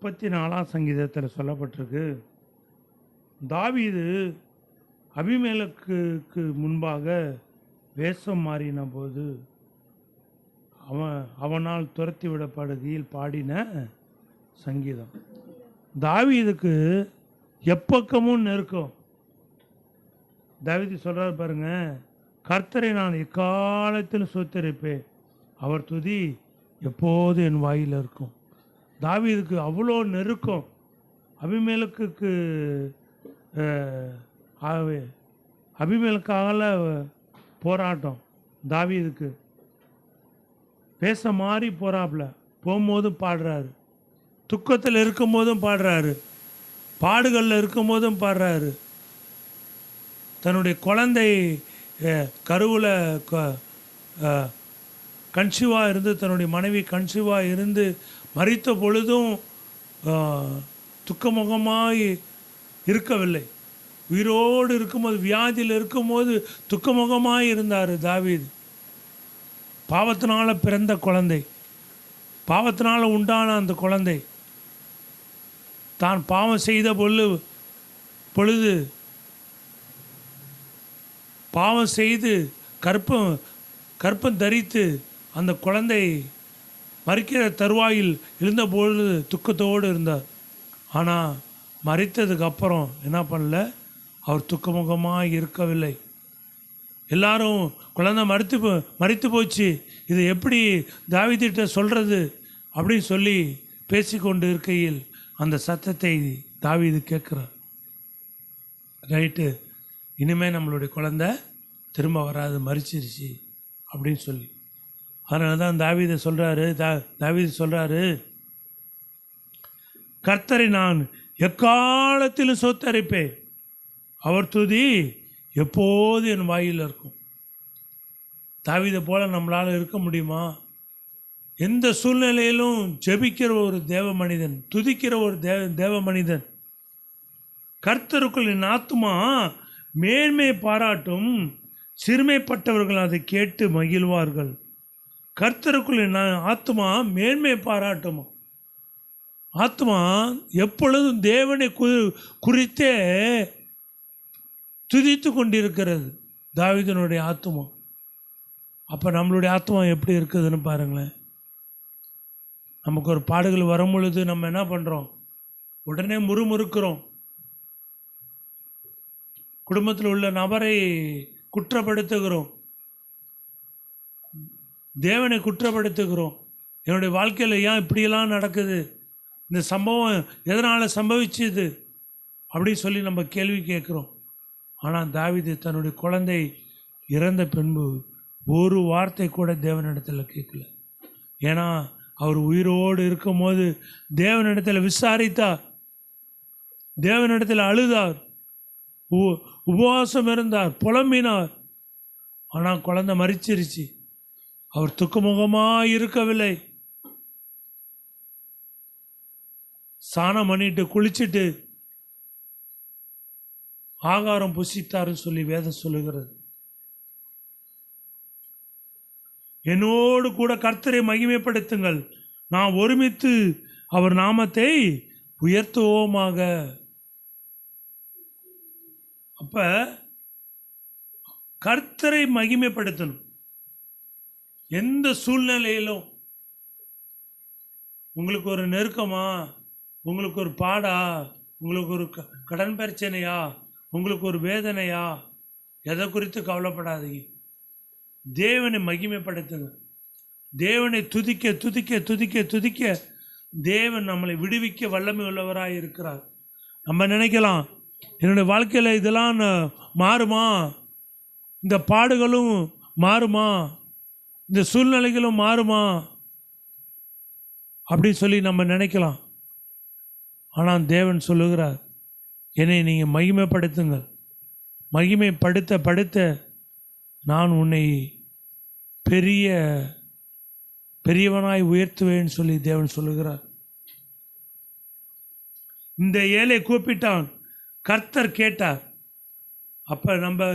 34ஆம் சங்கீதத்தில் சொல்லப்பட்டிருக்கு, தாவீது அபிமெலேக்குக்கு முன்பாக வேஷம் மாறின போது அவனால் துரத்தி விடப்படுகையில் பாடின சங்கீதம். தாவீதுக்கு எப்பக்கமும் நெருக்கம். தாவீது சொல்கிறார் பாருங்க, கர்த்தரை நான் எக்காலத்திலும் ஸ்தோத்திரிப்பேன், அவர் துதி எப்போது என் வாயில் இருக்கும். தாவீதுக்கு அவ்வளோ நெருக்கம். அபிமெலேக்குக்கு அபிமெலேக்கால போராட்டம். தாவீதுக்கு பேச மாறி போகிறாப்புல, போகும்போதும் பாடுறாரு, துக்கத்தில் இருக்கும்போதும் பாடுறாரு, பாடுகளில் இருக்கும்போதும் பாடுறாரு. தன்னுடைய குழந்தை கருவில் கன்சீவாக இருந்து, தன்னுடைய மனைவி கன்சீவாக இருந்து மரித்த பொழுதும் துக்கமுகமாய் இருக்கவில்லை. உயிரோடு இருக்கும்போது, வியாதியில் இருக்கும்போது துக்கமுகமாய் இருந்தார் தாவீது. பாவத்தினால் பிறந்த குழந்தை, பாவத்தினால் உண்டான அந்த குழந்தை தான் பாவம் செய்த பொழுது பாவம் செய்து கற்பம் தரித்து அந்த குழந்தை மரிக்கிற தருவாயில் இருந்தபொழுது துக்கத்தோடு இருந்தார். ஆனால் மரித்ததுக்கு அப்புறம் என்ன பண்ணல, அவர் துக்கமுகமாக இருக்கவில்லை. எல்லாரும் குழந்தை மரித்து போச்சு, இது எப்படி தாவீதிட்ட சொல்கிறது அப்படின்னு சொல்லி பேசிக்கொண்டு இருக்கையில் அந்த சத்தத்தை தாவீது கேட்குறார். ரைட்டு, இனிமேல் நம்மளுடைய குழந்தை திரும்ப வராது, மரிச்சிருச்சு அப்படின்னு சொல்லி. அதனால தான் தாவீது சொல்கிறாரு, கர்த்தரை நான் எக்காலத்திலும் ஸ்தோத்திரிப்பேன், அவர் துதி எப்போது என் வாயில் இருக்கும். தாவீதை போல நம்மளால் இருக்க முடியுமா? எந்த சூழ்நிலையிலும் ஜெபிக்கிற ஒரு தேவ மனிதன், துதிக்கிற ஒரு தேவ மனிதன். கர்த்தருக்குள் என் ஆத்துமா மேன்மை பாராட்டும், சிறுமைப்பட்டவர்கள் அதை கேட்டு மகிழ்வார்கள். கர்த்தருக்குள் என் ஆத்துமா மேன்மை பாராட்டும். ஆத்மா எப்பொழுதும் தேவனை குறித்தே துதித்து கொண்டிருக்கிறது தாவீதினுடைய ஆத்மா. அப்போ நம்மளுடைய ஆத்மா எப்படி இருக்குதுன்னு பாருங்களேன். நமக்கு ஒரு பாடுகள் வரும் பொழுது நம்ம என்ன பண்ணுறோம்? உடனே முறுமுறுக்கிறோம். குடும்பத்தில் உள்ள நபரை குற்றப்படுத்துகிறோம், தேவனை குற்றப்படுத்துகிறோம். என்னுடைய வாழ்க்கையில் ஏன் இப்படியெல்லாம் நடக்குது, இந்த சம்பவம் எதனால் சம்பவிச்சுது அப்படின்னு சொல்லி நம்ம கேள்வி கேட்குறோம். ஆனால் தாவீது தன்னுடைய குழந்தை இறந்த பின்பு ஒரு வார்த்தை கூட தேவனிடத்தில் கேட்கல. ஏன்னா அவர் உயிரோடு இருக்கும்போது தேவனிடத்தில் விசாரித்தார், தேவனிடத்தில் அழுதார், உபவாசம் இருந்தார், புலம்பினார். ஆனால் குழந்தை மரிச்சிருச்சு. அவர் துக்கமுகமாக இருக்கவில்லை. ஸ்நானம் பண்ணிட்டு குளிச்சுட்டு ஆகாரம் புசித்தாருன்னு சொல்லி வேதம் சொல்லுகிறது. என்னோடு கூட கர்த்தரை மகிமைப்படுத்துங்கள், நாம் ஒருமித்து அவர் நாமத்தை உயர்த்துவோமாக. அப்ப கர்த்தரை மகிமைப்படுத்தணும். எந்த சூழ்நிலையிலும் உங்களுக்கு ஒரு நெருக்கமா, உங்களுக்கு ஒரு பாடா, உங்களுக்கு ஒரு கடன் பிரச்சனையா, உங்களுக்கு ஒரு வேதனையா, எதை குறித்து கவலைப்படாதீங்க. தேவனை மகிமைப்படுத்துங்க. தேவனை துதிக்க துதிக்க துதிக்க துதிக்க தேவன் நம்மளை விடுவிக்க வல்லமை உள்ளவராக இருக்கிறார். நம்ம நினைக்கலாம், என்னுடைய வாழ்க்கையில் இதெல்லாம் மாறுமா, இந்த பாடுகளும் மாறுமா, இந்த சூழ்நிலைகளும் மாறுமா அப்படின்னு சொல்லி நம்ம நினைக்கலாம். ஆனால் தேவன் சொல்லுகிறார், என்னை நீங்கள் மகிமைப்படுத்துங்கள், மகிமைப்படுத்த நான் உன்னை பெரியவனாய் உயர்த்துவேன்னு சொல்லி தேவன் சொல்லுகிறார். இந்த ஏழை கூப்பிட்டான், கர்த்தர் கேட்டார். அப்போ நம்ம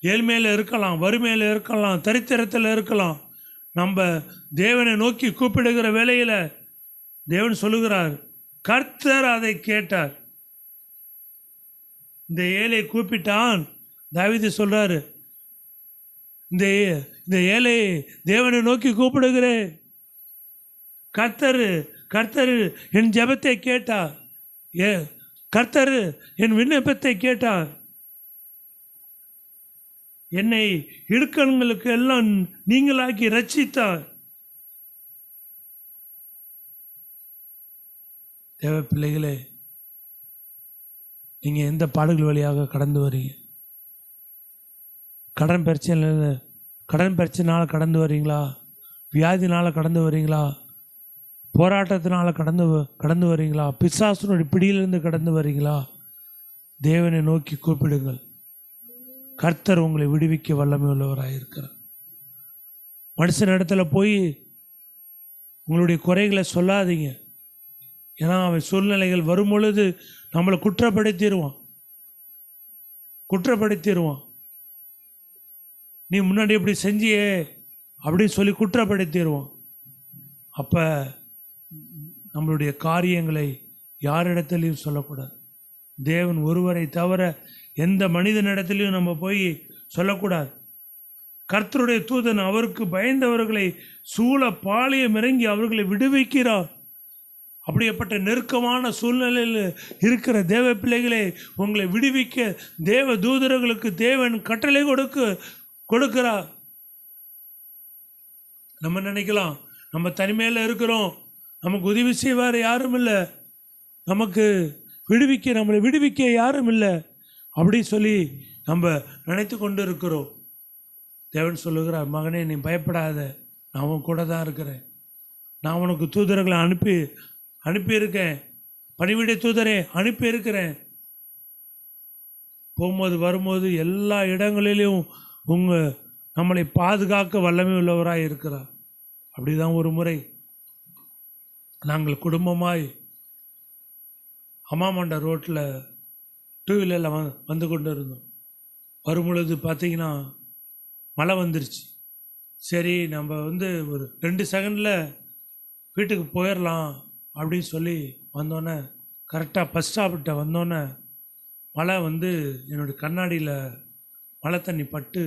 ஏழ்மையில் இருக்கலாம், வறுமையில் இருக்கலாம், தரித்திரத்தில் இருக்கலாம். நம்ம தேவனை நோக்கி கூப்பிடுகிற வேளையில் தேவன் சொல்லுகிறார், கர்த்தர் அதை கேட்டார். இந்த ஏழை கூப்பிட்டான். தாவீது சொல்றாரு, இந்த ஏழை தேவனை நோக்கி கூப்பிடுகிறேன். கர்த்தர் என் ஜெபத்தை கேட்டார். கர்த்தர் என் விண்ணப்பத்தை கேட்டார். என்னை இடுக்கண்களுக்கு எல்லாம் நீங்களாக்கி ரட்சித்தார். தேவ பிள்ளைகளே, நீங்கள் எந்த பாடுகள் வழியாக கடந்து வரீங்க? கடன் பிரச்சனைனால கடந்து வரீங்களா? வியாதினால் கடந்து வரீங்களா? போராட்டத்தினால் கடந்து வரீங்களா? பிசாசுனுடைய பிடியிலிருந்து கடந்து வரீங்களா? தேவனை நோக்கி கூப்பிடுங்கள். கர்த்தர் உங்களை விடுவிக்க வல்லமை உள்ளவராக இருக்கிறார். மனுஷன் இடத்துல போய் உங்களுடைய குறைகளை சொல்லாதீங்க. ஏன்னா அவன் சூழ்நிலைகள் வரும் பொழுது நம்மளை குற்றப்படுத்திடுவான். நீ முன்னாடி இப்படி செஞ்சியே அப்படின்னு சொல்லி குற்றப்படுத்திடுவான். அப்போ நம்மளுடைய காரியங்களை யாரிடத்துலையும் சொல்லக்கூடாது. தேவன் ஒருவரை தவிர எந்த மனிதனிடத்துலையும் நம்ம போய் சொல்லக்கூடாது. கர்த்தருடைய தூதன் அவருக்கு பயந்தவர்களை சூழ பாளையம் இறங்கி அவர்களை விடுவிக்கிறார். அப்படிப்பட்ட நெருக்கமான சூழ்நிலையில் இருக்கிற தேவ பிள்ளைகளை உங்களை விடுவிக்க தேவ தூதர்களுக்கு தேவன் கட்டளை கொடுக்கிறார். நம்ம நினைக்கலாம் நம்ம தனிமையில் இருக்கிறோம், நமக்கு உதவி செய்வார் யாரும் இல்லை, நம்மளை விடுவிக்க யாரும் இல்லை அப்படி சொல்லி நம்ம நினைத்து கொண்டு இருக்கிறோம். தேவன் சொல்லுகிறார், மகனே நீ பயப்படாத, நான் உன் கூட தான் இருக்கிறேன். நான் உனக்கு தூதர்களை அனுப்பியிருக்கேன். பணிவிடை தூதரே அனுப்பியிருக்கிறேன். போகும்போது வரும்போது எல்லா இடங்களிலும் நம்மளை பாதுகாக்க வல்லமை உள்ளவராக இருக்கிறார். அப்படிதான் ஒரு முறை நாங்கள் குடும்பமாய் அம்மாமண்ட ரோட்டில் 2 வீலரில் வந்து கொண்டு இருந்தோம். வரும்பொழுது பார்த்திங்கன்னா மழை வந்துருச்சு. சரி நம்ம ஒரு 2 செகண்டில் வீட்டுக்கு போயிடலாம் அப்படின்னு சொல்லி வந்தோன்னே, கரெக்டாக பஸ் ஸ்டாப்பிட்ட வந்தோன்னே மழை என்னுடைய கண்ணாடியில் மழை தண்ணி பட்டு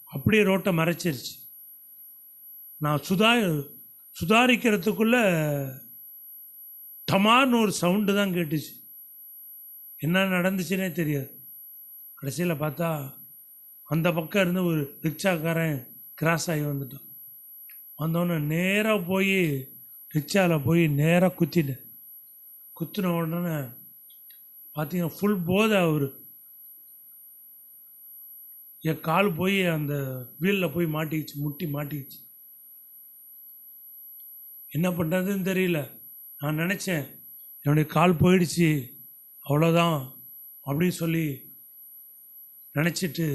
அப்படியே ரோட்டை மறைச்சிருச்சு. நான் சுதாரிக்கிறதுக்குள்ளே டமார்னு ஒரு சவுண்டு தான் கேட்டுச்சு. என்ன நடந்துச்சுன்னே தெரியாது. கடைசியில் பார்த்தா அந்த பக்கம் இருந்து ஒரு ரிக்ஷாக்காரன் கிராஸ் ஆகி வந்துட்டான். வந்தோடனே நேராக போய் ரிக்ஷாவில் போய் நேராக குத்தின உடனே பார்த்தீங்கன்னா ஃபுல் போதை அவர். என் கால் போய் அந்த வீலில் போய் முட்டி மாட்டிக்கிச்சு. என்ன பண்ணுறதுன்னு தெரியல. நான் நினச்சேன் என்னுடைய கால் போயிடுச்சு அவ்வளோதான் அப்படின்னு சொல்லி நினச்சிட்டு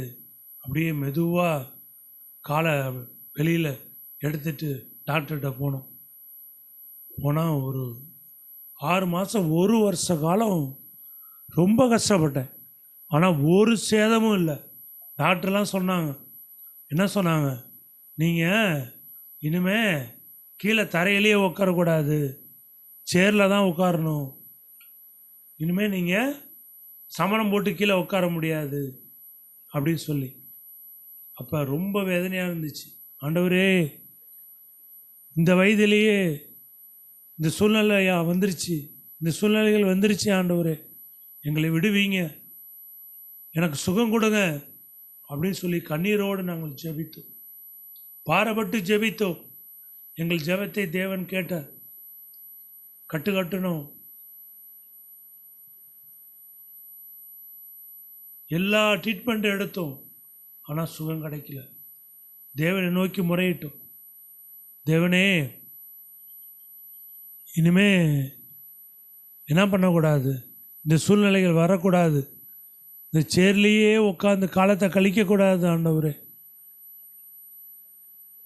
அப்படியே மெதுவாக காலை வெளியில் எடுத்துட்டு டாக்டர்கிட்ட போனால் ஒரு 6 மாதம் 1 வருஷ காலம் ரொம்ப கஷ்டப்பட்டேன். ஆனால் ஒரு சேதமும் இல்லை. டாக்டர்லாம் சொன்னாங்க, என்ன சொன்னாங்க, நீங்கள் இனிமே கீழே தரையிலேயே உட்காரக்கூடாது, சேரில் தான் உட்காரணும். இனிமேல் நீங்கள் சமணம் போட்டு கீழே உட்கார முடியாது அப்படின்னு சொல்லி. அப்போ ரொம்ப வேதனையாக இருந்துச்சு. ஆண்டவரே, இந்த வயதிலேயே இந்த சூழ்நிலையா வந்துருச்சு, இந்த சூழ்நிலைகள் வந்துருச்சு, ஆண்டவரே எங்களை விடுவீங்க, எனக்கு சுகம் கொடுங்க அப்படின்னு சொல்லி கண்ணீரோடு நாங்கள் ஜெபித்தோம், பாரப்பட்டு ஜெபித்தோம். எங்கள் ஜெபத்தை தேவன் கேட்டார். கட்டணும், எல்லா ட்ரீட்மெண்ட் எடுத்தோம், ஆனால் சுகம் கிடைக்கல. தேவனை நோக்கி முறையிட்டோம், தேவனே இனிமே என்ன பண்ணக்கூடாது, இந்த சூழ்நிலைகள் வரக்கூடாது, இந்த சேர்லேயே உட்காந்து காலத்தை கழிக்கக்கூடாது ஆண்டவரே.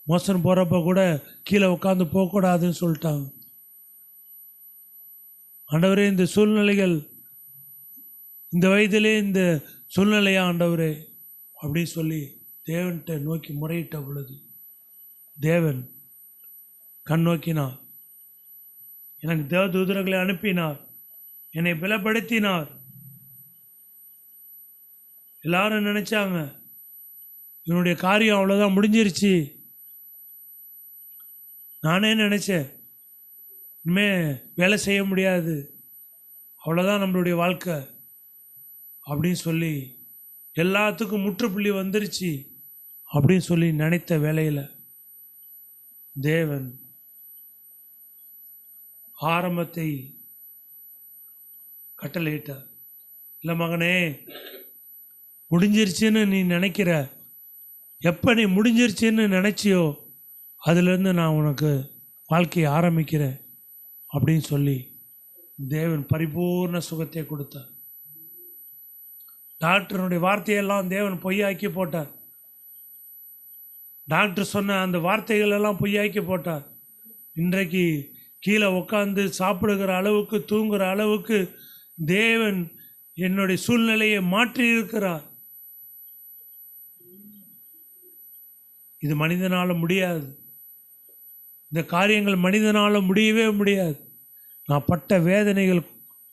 மோசன் போகிறப்ப கூட கீழே உட்காந்து போகக்கூடாதுன்னு சொல்லிட்டாங்க. ஆண்டவரே, இந்த சூழ்நிலைகள் இந்த வயதிலே இந்த சூழ்நிலையா ஆண்டவரே அப்படின்னு சொல்லி தேவன்கிட்ட நோக்கி முறையிட்ட பொழுது தேவன் கண் நோக்கினார். எனக்கு தேவதூதர்களை அனுப்பினார், என்னை பலப்படுத்தினார். எல்லாரும் நினச்சாங்க இவனுடைய காரியம் அவ்வளோதான், முடிஞ்சிருச்சு. நானே நினச்சேன் இனிமேல் வேலை செய்ய முடியாது, அவ்வளோதான் நம்மளுடைய வாழ்க்கை அப்படின்னு சொல்லி, எல்லாத்துக்கும் முற்றுப்புள்ளி வந்துருச்சு அப்படின்னு சொல்லி நினைத்த வேளையில் தேவன் ஆரம்பத்தை கட்டளையிட்டார். இல்லை மகனே, முடிஞ்சிருச்சுன்னு நீ நினைக்கிற, எப்போ நீ முடிஞ்சிருச்சுன்னு நினச்சியோ அதுலேருந்து நான் உனக்கு வாழ்க்கையை ஆரம்பிக்கிறேன் அப்படின்னு சொல்லி தேவன் பரிபூர்ண சுகத்தை கொடுத்தார். டாக்டருடைய வார்த்தையெல்லாம் தேவன் பொய்யாக்கி போட்டார். டாக்டர் சொன்ன அந்த வார்த்தைகளெல்லாம் பொய்யாக்கி போட்டார். இன்றைக்கு கீழே உட்காந்து சாப்பிடுகிற அளவுக்கு, தூங்குகிற அளவுக்கு தேவன் என்னுடைய சூழ்நிலையை மாற்றி இருக்கிறார். இது மனிதனால் முடியாது. இந்த காரியங்கள் மனிதனால் முடியவே முடியாது. நான் பட்ட வேதனைகள்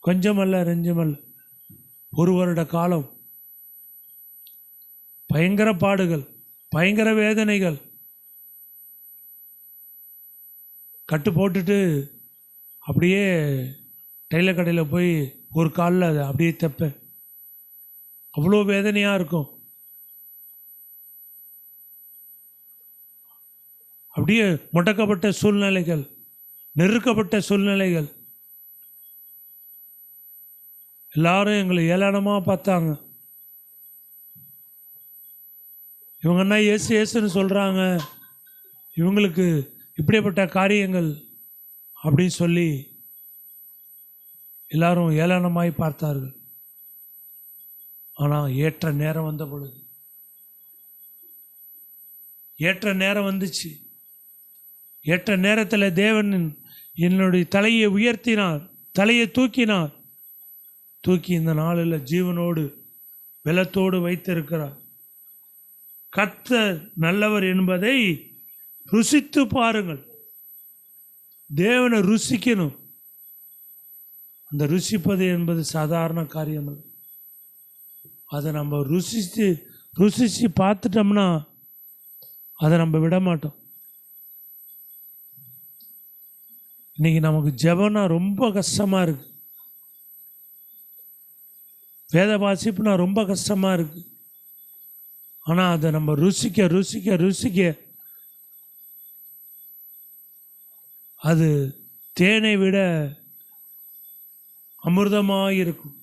கொஞ்சமல்ல நெஞ்சமல்ல. 1 வருட காலம் பயங்கர பாடுகள், பயங்கர வேதனைகள். கட்டு போட்டுட்டு அப்படியே டெய்லர் கடையில் போய் ஒரு காலில் அதை அப்படியே தைப்பேன். அவ்வளோ வேதனையாக இருக்கும். அப்படியே முடக்கப்பட்ட சூழ்நிலைகள், நெருக்கப்பட்ட சூழ்நிலைகள். எல்லாரும் எங்களை ஏளனமாக பார்த்தாங்க. இவங்கன்னா ஏசு ஏசுன்னு சொல்கிறாங்க, இவங்களுக்கு இப்படிப்பட்ட காரியங்கள் அப்படின்னு சொல்லி எல்லாரும் ஏளனமாய் பார்த்தார்கள். ஆனால் ஏற்ற நேரம் வந்த பொழுது, ஏற்ற நேரம் வந்துச்சு. ஏற்ற நேரத்தில் தேவன் என்னுடைய தலையை உயர்த்தினார், தலையை தூக்கினார். தூக்கி இந்த நாளில் ஜீவனோடு பலத்தோடு வைத்திருக்கிறார். கர்த்தர் நல்லவர் என்பதை ருசித்து பாருங்கள். தேவனை ருசிக்கணும். அந்த ருசிப்பது என்பது சாதாரண காரியம் அல்ல. அதை நம்ம ருசித்து பார்த்துட்டோம்னா அதை நம்ம விட மாட்டோம். இன்றைக்கி நமக்கு ஜெபம்னா ரொம்ப கஷ்டமாக இருக்குது. வேத வாசிப்புனா ரொம்ப கஷ்டமாக இருக்குது. ஆனால் அதை நம்ம ருசிக்க ருசிக்க ருசிக்க அது தேனை விட அமிர்தமாக இருக்கும்.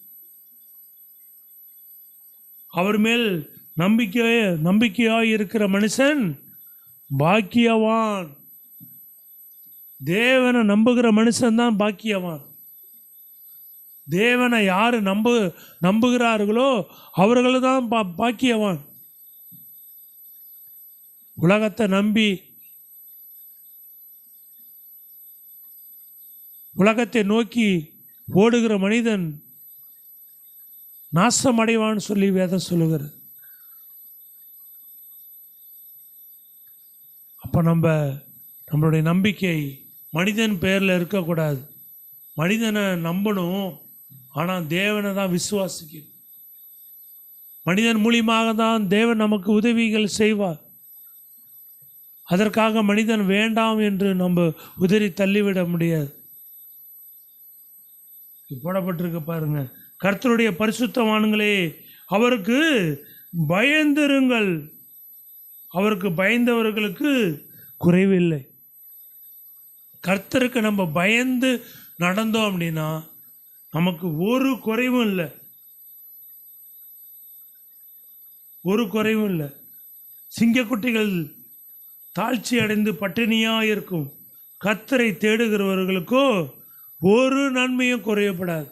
அவர் மேல் நம்பிக்கையாக இருக்கிற மனுஷன் பாக்கியவான். தேவனை நம்புகிற மனுஷன்தான் பாக்கியவான். தேவனை யார் நம்புகிறார்களோ அவர்கள் தான் பாக்கியவான். உலகத்தை நம்பி உலகத்தை நோக்கி ஓடுகிற மனிதன் நாசம் அடைவான்னு சொல்லி வேதம் சொல்லுகிறது. அப்போ நம்மளுடைய நம்பிக்கை மனிதன் பேரில் இருக்கக்கூடாது. மனிதனை நம்பணும், ஆனால் தேவனை தான் விசுவாசிக்கணும். மனிதன் மூலியமாக தான் தேவன் நமக்கு உதவிகள் செய்வார். அதற்காக மனிதன் வேண்டாம் என்று நம்ம உதறி தள்ளிவிட முடியாது. போடப்பட்டிருக்க பாருங்க, கர்த்தருடைய பரிசுத்தவான்களே அவருக்கு பயந்திருங்கள். அவருக்கு பயந்தவர்களுக்கு குறைவில்லை. கர்த்தருக்கு நம்ம பயந்து நடந்தோம் அப்படின்னா நமக்கு ஒரு குறைவும் இல்லை, ஒரு குறைவும் இல்லை. சிங்கக்குட்டிகள் தாழ்ச்சி அடைந்து பட்டினியாக இருக்கும். கர்த்தரை தேடுகிறவர்களுக்கோ ஒரு நன்மையும் குறையப்படாது.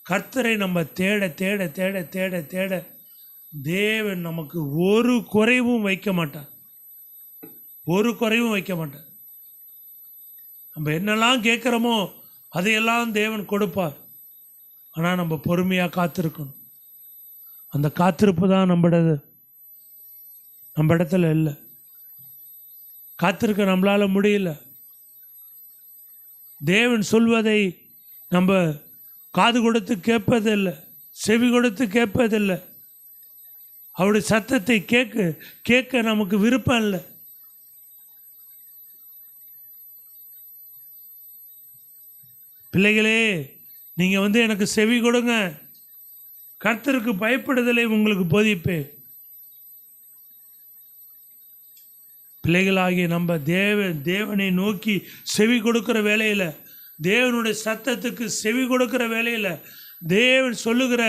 கர்த்தரை நம்ம தேட தேட தேட தேட தேட தேவன் நமக்கு ஒரு குறைவும் வைக்க மாட்டார், ஒரு குறைவும் வைக்க மாட்டார். நம்ம என்னெல்லாம் கேட்குறோமோ அதையெல்லாம் தேவன் கொடுப்பார். ஆனால் நம்ம பொறுமையாக காத்திருக்கணும். அந்த காத்திருப்பு தான் நம்ம இடத்துல இல்லை. காத்திருக்க நம்மளால் முடியல. தேவன் சொல்வதை நம்ம காது கொடுத்து கேட்பதில்லை, செவி கொடுத்து கேட்பதில்லை. அவருடைய சத்தத்தை கேட்க நமக்கு விருப்பம் இல்லை. பிள்ளைகளே, நீங்கள் எனக்கு செவி கொடுங்க, கர்த்தருக்கு பயப்படுதலை உங்களுக்கு போதிப்பேன். பிள்ளைகளாகிய நம்ம தேவனை நோக்கி செவி கொடுக்கிற வேலையில், தேவனுடைய சத்தத்துக்கு செவி கொடுக்கிற வேலையில், தேவன் சொல்லுகிற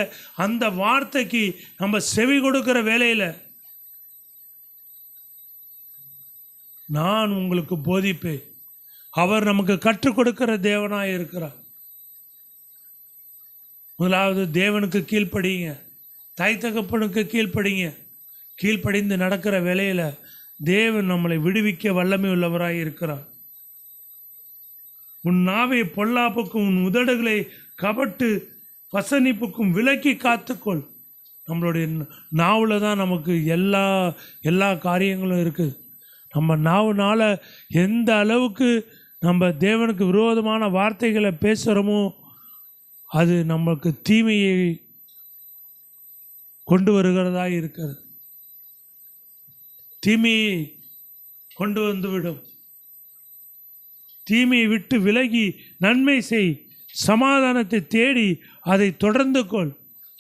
அந்த வார்த்தைக்கு நம்ம செவி கொடுக்கிற வேலையில் நான் உங்களுக்கு போதிப்பேன். அவர் நமக்கு கற்றுக் கொடுக்கிற தேவனாக இருக்கிறார். முதலாவது தேவனுக்கு கீழ்ப்படிங்க, தாய் தகப்பனுக்கு கீழ்ப்படிங்க. கீழ்ப்படிந்து நடக்கிற வேலையில் தேவன் நம்மளை விடுவிக்க வல்லமை உள்ளவராக இருக்கிறார். உன் நாவை பொல்லாப்புக்கும் உன் உதடுகளை கபட்டு வசனிப்புக்கும் விலக்கி காத்துக்கொள். நம்மளுடைய நாவில் தான் நமக்கு எல்லா காரியங்களும் இருக்குது. நம்ம நாவுனால் எந்த அளவுக்கு நம்ம தேவனுக்கு விரோதமான வார்த்தைகளை பேசுகிறோமோ அது நமக்கு தீமையை கொண்டு வருகிறதா இருக்கிறது. தீமையை கொண்டு வந்துவிடும். தீமையை விட்டு விலகி நன்மை செய், சமாதானத்தை தேடி அதை தொடர்ந்து கொள்.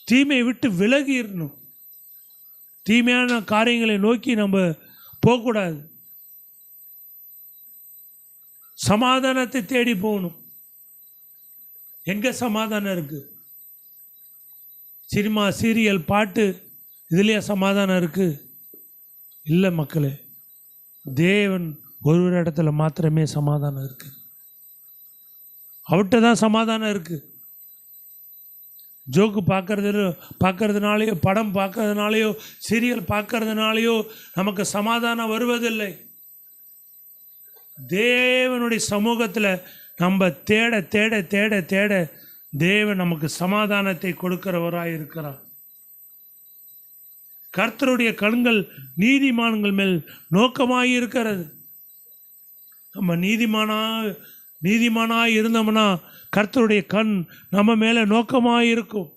தீமையை விட்டு விலகிடணும். தீமையான காரியங்களை நோக்கி நம்ம போகக்கூடாது. சமாதானத்தை தேடி போகணும். எங்கே சமாதானம் இருக்குது? சினிமா, சீரியல், பாட்டு, இதுலேயே சமாதானம் இருக்குது? இல்லை மக்களே, தேவன் ஒரு இடத்துல மாத்திரமே சமாதானம் இருக்குது. அவர்கிட்ட தான் சமாதானம் இருக்குது. ஜோக்கு பார்க்கறதுனாலையோ, படம் பார்க்கறதுனாலையோ, சீரியல் பார்க்கறதுனாலையோ நமக்கு சமாதானம் வருவதில்லை. தேவனுடைய சமூகத்தில் நம்ம தேட தேட தேட தேட தேவன் நமக்கு சமாதானத்தை கொடுக்கிறவராக இருக்கிறார். கர்த்தருடைய கண்கள் நீதிமான்கள் மேல் நோக்கமாக இருக்கிறது. நம்ம நீதிமானாக இருந்தோம்னா கர்த்தருடைய கண் நம்ம மேலே நோக்கமாக இருக்கும்.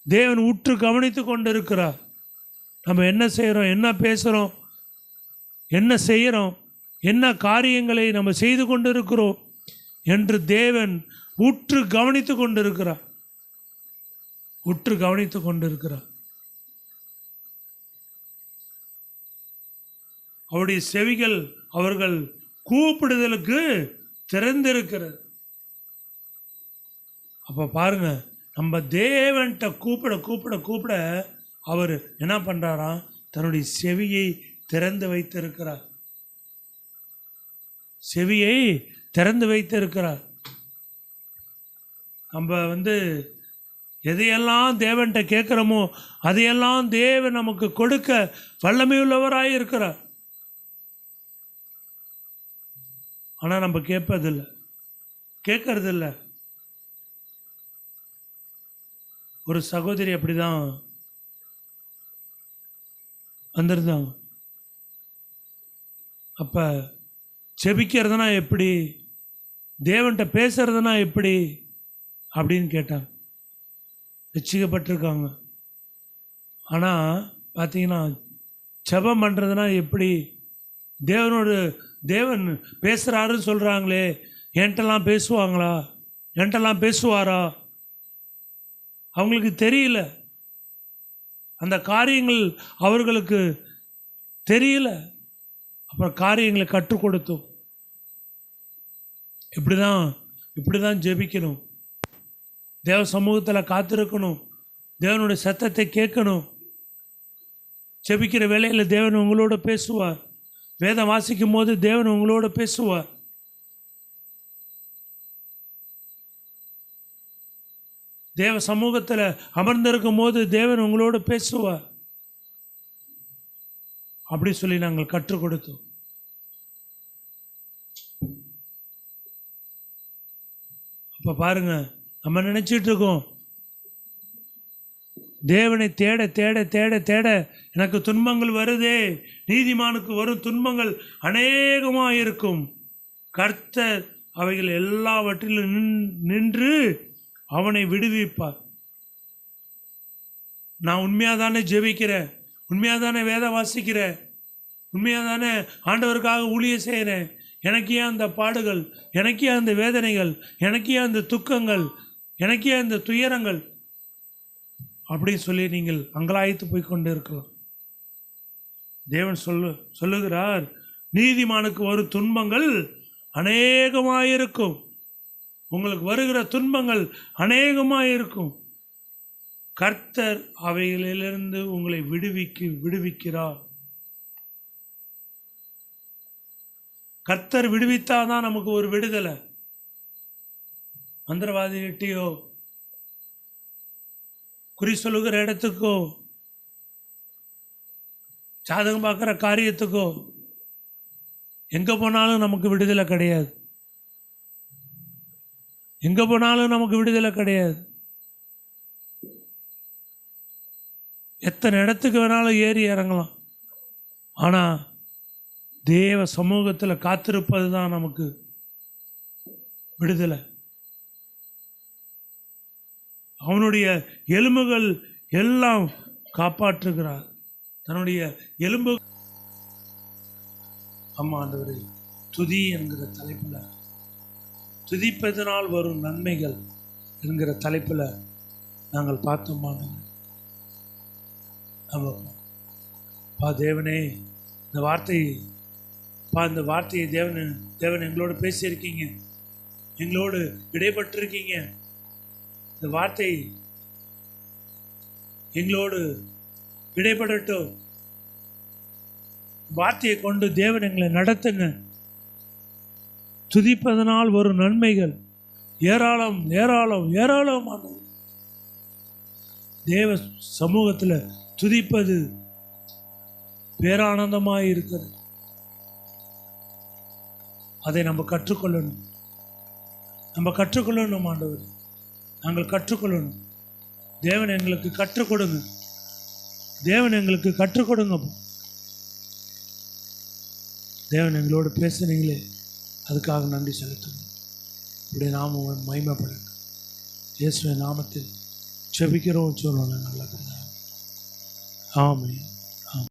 தேவன் உற்று கவனித்து கொண்டு இருக்கிறார். நம்ம என்ன செய்கிறோம், என்ன பேசுகிறோம், என்ன செய்கிறோம், என்ன காரியங்களை நம்ம செய்து கொண்டு இருக்கிறோம் என்று தேவன் உற்று கவனித்து கொண்டிருக்கிறார். உற்று கவனித்து கொண்டிருக்கிறார். அவருடைய செவிகள் அவர்கள் கூப்பிடுதலுக்கு திறந்திருக்கிறது. அப்போ பாருங்க, நம்ம தேவன்கிட்ட கூப்பிட கூப்பிட கூப்பிட அவர் என்ன பண்ணுறாராம்? தன்னுடைய செவியை திறந்து வைத்திருக்கிறார். செவியை திறந்து வைத்திருக்கிறார். நம்ம எதையெல்லாம் தேவன்கிட்ட கேட்குறோமோ அதையெல்லாம் தேவன் நமக்கு கொடுக்க வல்லமையுள்ளவராக இருக்கிறார். ஆனால் நம்ம கேட்பதில்லை, கேட்கறதில்ல. ஒரு சகோதரி அப்படி தான் வந்திருந்தாங்க. அப்போ செபிக்கிறதுனா எப்படி, தேவன்கிட்ட பேசுறதுனா எப்படி அப்படின்னு கேட்டாங்க. ரட்சிக்கப்பட்டிருக்காங்க. ஆனால் பார்த்தீங்கன்னா ஜெபம் பண்ணுறதுனா எப்படி, தேவன் பேசுகிறாருன்னு சொல்கிறாங்களே, என்கிட்டலாம் பேசுவாங்களா, என்கிட்டலாம் பேசுவாரா? அவங்களுக்கு தெரியல. அந்த காரியங்கள் அவர்களுக்கு தெரியல. அப்புறம் காரியங்களை கற்றுக் கொடுத்தோம். இப்படி தான் ஜெபிக்கணும். தேவ சமூகத்தில் காத்திருக்கணும். தேவனுடைய சத்தத்தை கேட்கணும். ஜெபிக்கிற வேளையில் தேவன் உங்களோட பேசுவார். வேதம் வாசிக்கும் போது தேவன் உங்களோட பேசுவார். தேவ சமூகத்தில் அமர்ந்திருக்கும் போது தேவன் உங்களோட பேசுவார். அப்படி சொல்லி நாங்கள் கற்றுக் கொடுத்தோம். அப்போ பாருங்க, நம்ம நினச்சிட்டு இருக்கோம் தேவனை தேட தேட தேட தேட எனக்கு துன்பங்கள் வருதே. நீதிமானுக்கு வரும் துன்பங்கள் அநேகமாக இருக்கும். கர்த்தர் அவைகள் எல்லாவற்றிலும் நின்று அவனை விடுவிப்பார். நான் உண்மையாக தானே ஜெபிக்கிறேன், உண்மையாக தானே வேதம் வாசிக்கிறேன், உண்மையாக தானே ஆண்டவருக்காக ஊழியம் செய்கிறேன், எனக்கு ஏன் அந்த பாடுகள், எனக்கு ஏன் அந்த வேதனைகள், எனக்கு ஏன் அந்த துக்கங்கள், எனக்கு ஏன் அந்த துயரங்கள் அப்படின்னு சொல்லி நீங்கள் அங்கலாய்த்து போய் கொண்டு இருக்கலாம். தேவன் சொல்லுகிறார், நீதிமானுக்கு வரும் துன்பங்கள் அநேகமாயிருக்கும். உங்களுக்கு வருகிற துன்பங்கள் அநேகமாயிருக்கும். கர்த்தர் அவைகளிலிருந்து உங்களை விடுவிக்கிறார். கர்த்தர் விடுவித்தாதான் நமக்கு ஒரு விடுதலை. மந்திரவாதிகிட்டேயோ குறி சொல்லுகிற இடத்துக்கோ ஜாதகம் பார்க்குற காரியத்துக்கோ எங்கே போனாலும் நமக்கு விடுதலை கிடையாது. எங்கே போனாலும் நமக்கு விடுதலை கிடையாது. எத்தனை இடத்துக்கு வேணாலும் ஏறி இறங்கலாம். ஆனால் தேவ சமூகத்தில் காத்திருப்பது தான் நமக்கு விடுதலை. அவனுடைய எலும்புகள் எல்லாம் காப்பாற்றுகிறார். தன்னுடைய எலும்பு ஆண்டவரே துதி என்கிற தலைப்பில், துதிப்பதனால் வரும் நன்மைகள் என்கிற தலைப்பில் நாங்கள் பார்த்தோம். தேவனே, இந்த வார்த்தையை தேவன் எங்களோடு பேசியிருக்கீங்க, எங்களோடு இடைப்பட்டிருக்கீங்க. இந்த வார்த்தை எங்களோடு இடைப்படட்டும். வார்த்தையை கொண்டு தேவன் எங்களை நடத்துங்க. துதிப்பதனால் வரும் நன்மைகள் ஏராளம் ஏராளம் ஏராளமானது. தேவ சமூகத்தில் துதிப்பது பேரானந்தமாக இருக்கிறது. அதை நம்ம கற்றுக்கொள்ளணும். ஆண்டவர், நாங்கள் கற்றுக்கொள்ளணும். தேவன் எங்களுக்கு கற்றுக் கொடுங்க. தேவன் எங்களோடு பேசுனீங்களே, அதுக்காக நன்றி செலுத்துங்க. இப்படி நாம மகிமைப்படுங்க. இயேசுவின் நாமத்தில் ஜெபிக்கிறோம், சொல்லுவாங்க. நல்லது. ஆமென்.